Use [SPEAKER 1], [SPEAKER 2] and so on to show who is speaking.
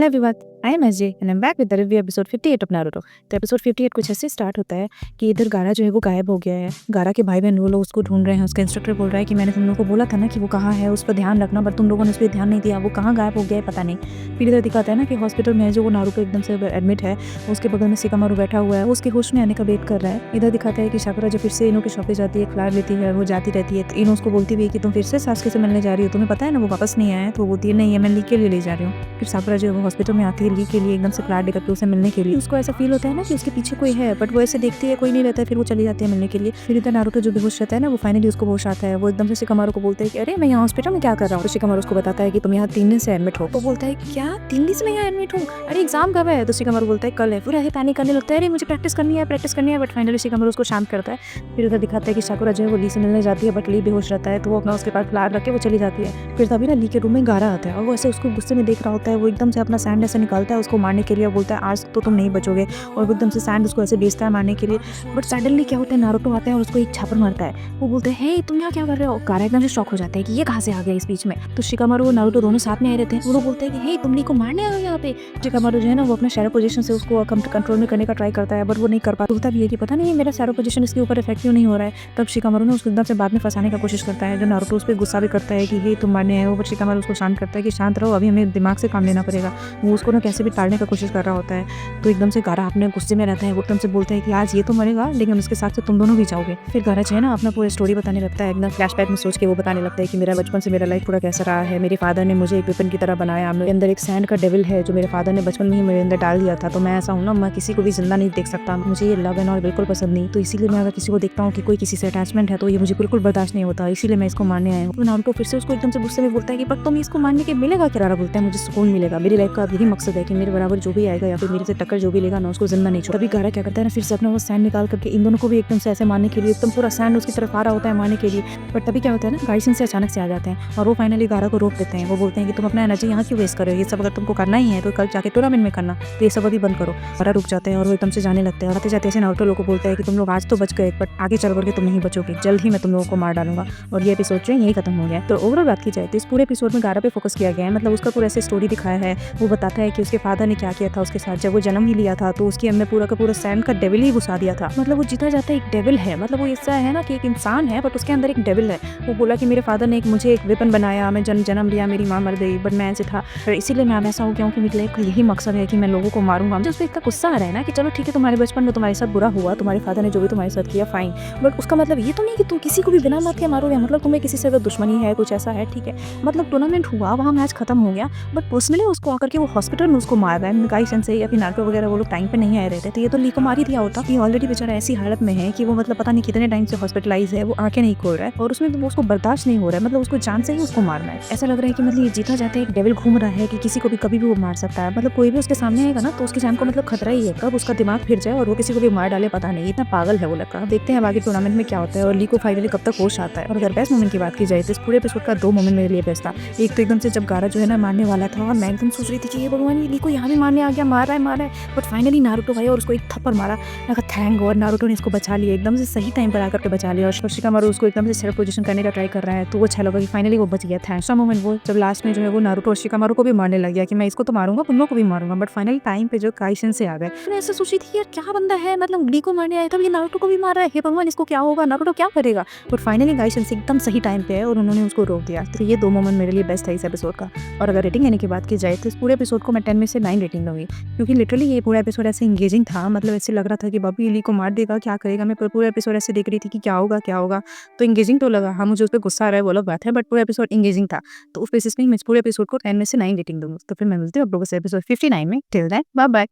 [SPEAKER 1] Hello everyone, I am SJ and I'm back with the review episode 58 of Naruto। तो episode 58 कुछ ऐसे start होता है कि इधर गारा जो है वो गायब हो गया है। गारा के भाई बहन वो लोग उसको ढूंढ रहे हैं। उसका इंस्ट्रक्टर बोल रहा है कि मैंने तुम लोगों को बोला था ना कि वो कहाँ है, उस पर ध्यान रखना, पर तुम लोगों ने उस पर ध्यान नहीं दिया। वो कहाँ गायब हो गया है पता नहीं। फिर इधर दिखाता है ना कि हॉस्पिटल में है जो वो नारुतो एकदम से एडमिट है। उसके बगल में शिकामारू बैठा हुआ है, वो उसके होश में आने का वेट कर रहा है। इधर दिखाता है कि साकुरा जो फिर से इनो के शॉप पे जाती है, फ्लावर लेती है, वो जाती रहती है। तो इनो उसको बोलती भी है कि तुम फिर से सासुके से मिलने जा रही हो, तुम्हें पता है ना वो वापस नहीं आया है। तो वो बोलती है नहीं, ये मैं ली के लिए ले जा रही हूँ। फिर साकुरा जो है वो हॉस्पिटल में आती है ली के लिए एकदम से फ्लैट लेकर उसे मिलने के लिए। उसको ऐसा फील होता है ना कि उसके पीछे कोई है, बट वो ऐसे देखती है कोई नहीं रहता है। फिर वो चली जाती है मिलने के लिए। फिर इधर नारुतो जो बेहोश रहता है ना, वो फाइनली उसको होश आता है। वो एकदम से शिकामारू को बोलता है कि अरे मैं यहाँ हॉस्पिटल में क्या कर रहा हूँ। तो शिकामारू उसको बताता है कि तुम यहाँ 3 दिन से एडमिट हो। तो बोलता है क्या 3 दिन से मैं यहाँ एडमिट हूँ, अरे एग्जाम कब है। तो शिकामारू बोलता है कल है। फिर ऐसे पैनिक करने लगता है, अरे मुझे प्रैक्टिस करनी है। बट फाइनली शिकामारू उसको शांत करता है। फिर उधर दिखाता है कि साकुरा जो है वो ली से मिलने जाती है, बट ली बेहोश रहता है। तो वो अपना उसके पास फ्लावर रख के वो चली जाती है। फिर तभी ना ली के रूम में गारा आता है और वो ऐसे उसको गुस्से में देख रहा होता है। वो एकदम से अपना सैंड ऐसे निकालता है उसको मारने के लिए, बोलता है आज तो तुम नहीं बचोगे। और वो एकदम से सैंड उसको ऐसे बेचता है मारने के लिए। बट सडनली क्या होता है, नारुतो आता है और उसको एक छापर मारता है। वो बोलते हैं हे तुम यहाँ क्या कर रहे हो। गारा एकदम से शॉक हो जाता है कि ये कहाँ से आ गया इस बीच में। तो शिकामारू और नारुतो दोनों साथ में आए रहते हैं। वो लोग बोलते हैं कि हे तुम ली को मारने आ गए यहाँ पे। शिकामारू जो है ना वो अपना शैडो पोजीशन से उसको कंट्रोल में करने का ट्राई करता है, बट वो नहीं कर पाता। बोलता भी है कि पता नहीं मेरा शैडो पोजीशन इसके ऊपर इफेक्टिव नहीं हो रहा है। तब शिकामारू ने उसको एकदम से बाद में फंसाने का कोशिश करता है। जो नारुतो उस पर गुस्सा भी करता है कि हे तुम मारने आए हो, बट शिकामारू उसको शांत करता है कि शांत रहो, अभी हमें दिमाग से काम लेना पड़ेगा। वो उसको ना कैसे भी टालने का कोशिश कर रहा होता है। तो एकदम से गारा अपने गुस्से में रहता है। वो एकदम से बोलता है कि आज ये तो मरेगा लेकिन उसके साथ तुम दोनों भी जाओगे। फिर गारा जो है ना अपना पूरा स्टोरी बताने लगता है। एकदम फ्लैशबैक में सोच के वो बताने लगता है कि मेरा बचपन से मेरा लाइफ पूरा कैसा रहा है। मेरे फादर ने मुझे एक वेपन की तरह बनाया। मेरे अंदर एक सैंड का डेविल है जो मेरे फादर ने बचपन में ही मेरे अंदर डाल दिया था। तो मैं ऐसा हूँ ना, मैं किसी को भी जिंदा नहीं देख सकता। मुझे ये लव एंड ऑल बिल्कुल पसंद नहीं। तो इसीलिए मैं अगर किसी को देखता हूँ कि कोई किसी से अटैचमेंट है तो ये मुझे बिल्कुल बर्दाश्त नहीं होता। इसीलिए मैं इसको मारने आया हूँ। तो नारुतो फिर से उसको एकदम से गुस्से में बोलता है कि पर तुम इसको मारने के मिलेगा क्या। बोलता है मुझे सुकून मिलेगा। मेरी लाइफ का अब यही मकसद है कि मेरे बराबर जो भी आएगा या फिर मेरे से टक्कर जो भी लेगा ना उसको जिंदा नहीं छोड़। तभी गारा क्या करता है ना, फिर से अपना वो सैंड निकाल करके इन दोनों को भी एकदम से ऐसे मारने के लिए, एकदम पूरा सैंड उसकी तरफ आ रहा होता है मारने के लिए। बट तभी क्या होता है ना, गाइसन से अचानक से आ जाते हैं और वो फाइनली गारा को रोक देते हैं। वो बोलते हैं कि तुम अपना एनर्जी यहाँ क्यों वेस्ट कर रहे हो, ये सब अगर तुमको करना ही है तो कल जाके टूर्नामेंट में करना, तो ये सब अभी बंद करो। गारा रुक जाते हैं और वो एकदम से जाने लगते हैं। और आते जाते ऐसे नारुतो लोग को बोलता है कि तुम लोग आज तो बच गए, बट आगे चल करके तुम नहीं बचोगे, जल्द ही मैं तुम लोगों को मार डालूंगा। और ये एपिसोड जो है यही खत्म हो गया। तो ओवरऑल बात की जाए तो इस पूरे एपिसोड में गारा पे फोकस किया गया है। मतलब उसका पूरा ऐसे स्टोरी दिखाया है। वो बताता है कि उसके फादर ने क्या किया था उसके साथ। जब वो जन्म ही लिया था तो उसके अंदर पूरा का पूरा सैंड का डेविल ही घुसा दिया था। मतलब वो जीता जाता है एक डेविल है। मतलब वो ऐसा है ना कि एक इंसान है बट उसके अंदर एक डेविल है। वो बोला कि मेरे फादर ने मुझे एक वेपन बनाया, मैं जन्म लिया, मेरी माँ मर गई, बट मैं ऐसे था, इसीलिए मैं ऐसा हो गया हूँ कि मेरी लाइफ का यही मकसद है कि मैं लोगों को मारूंगा। मुझे उस पर इतना गुस्सा आ रहा है ना कि चलो ठीक है, तुम्हारे बचपन में तुम्हारे साथ बुरा हुआ, तुम्हारे फादर ने जो भी तुम्हारे साथ किया फाइन, बट उसका मतलब ये तो नहीं कि तुम किसी को भी बिना मत के मारोगे। मतलब तुम्हें किसी से अगर दुश्मनी है, कुछ ऐसा है, ठीक है, मतलब टूर्नामेंट हुआ, वहाँ मैच खत्म हो गया, बट पर्सनली उसको आकर के वो हॉस्पिटल में उसको मार रहा है। गाइसन से या फिर नारुतो वगैरह वो लोग टाइम पे नहीं आए रहते, तो ये तो ली को मार ही दिया होता। ये ऑलरेडी बेचारा ऐसी हालत में है कि वो मतलब पता नहीं कितने टाइम से हॉस्पिटलाइज है, वो आंखें नहीं खोल रहा है और उसमें तो उसको बर्दाश्त नहीं हो रहा है। मतलब उसको जान से ही उसको मारना है। ऐसा लग रहा है कि मतलब ये जीता जाता है एक डेविल घूम रहा है कि किसी को भी कभी भी वो मार सकता है। मतलब कोई भी उसके सामने आएगा ना तो उसकी जान को मतलब खतरा ही है, कब उसका दिमाग फिर जाए और वो किसी को भी मार डाले पता नहीं। इतना पागल है वो लड़का। देखते हैं आगे टूर्नामेंट में क्या होता है और ली को फाइनली कब तक होश आता है। और अगर बेस्ट मोमेंट की बात की जाए तो इस पूरे एपिसोड का 2 मोमेंट मेरे लिए बेस्ट था। एक तो एकदम से जब गारा जो है ना मारने वाला था और मैं एकदम सोच रही थी कि ये भगवान ये ली को यहाँ भी मारने आ गया, मार रहा है, बट फाइनली नारुतो भाई और उसको एक थप्पड़ मारा। मैं कहा थैंक गॉड नारुतो ने इसको बचा लिया, एकदम से सही टाइम पर आकर के बचा लिया। और शिकामारू उसको एकदम से सेल्फ पोजीशन करने का ट्राई कर रहा है, तो वो अच्छा लगा कि फाइनली वो बच गया। थैंक्स मोमेंट वो जब लास्ट में जो है वो नारुतो और शिकामारू को भी मारने लग गया कि मैं इसको तो मारूंगा, तुम लोग को भी मारूंगा, बट फाइनली टाइम पे जो गाइसन से आ गए। मैंने ऐसा सोची थी यार क्या बंदा है, मतलब ली को मारने आया था, ये नारुतो को भी मार रहा है, हे भगवान इसको क्या होगा, नारुतो क्या करेगा। बट फाइनली गाइसन से एकदम सही टाइम पे है और उन्होंने उसको रोक दिया। तो ये 2 मोमेंट मेरे लिए बेस्ट है इस एपिसोड का। और अगर रेटिंग देने की बात की जाए तो इस पूरे एपिसोड को मैं 10 में से 9 रेटिंग दूंगी, क्योंकि लिटरली ये पूरा एपिसोड ऐसे इंगेजिंग था। मतलब ऐसे लग रहा था कि बाबू ली को मार देगा, क्या करेगा। मैं पूरा एपिसोड ऐसे देख रही थी कि क्या होगा। तो इंगेजिंग तो लगा। हाँ मुझे उस पर गुस्सा आ रहा है वो अलग बात है, बट पूरा एपिसोड इंगेजिंग था। तो उस बेसिस में मैं इस पूरे एपिसोड को 10 में से 9 रेटिंग दूंगी। तो फिर मैं मिलती हूँ आप लोगों से एपिसोड 59 में। Till then bye bye.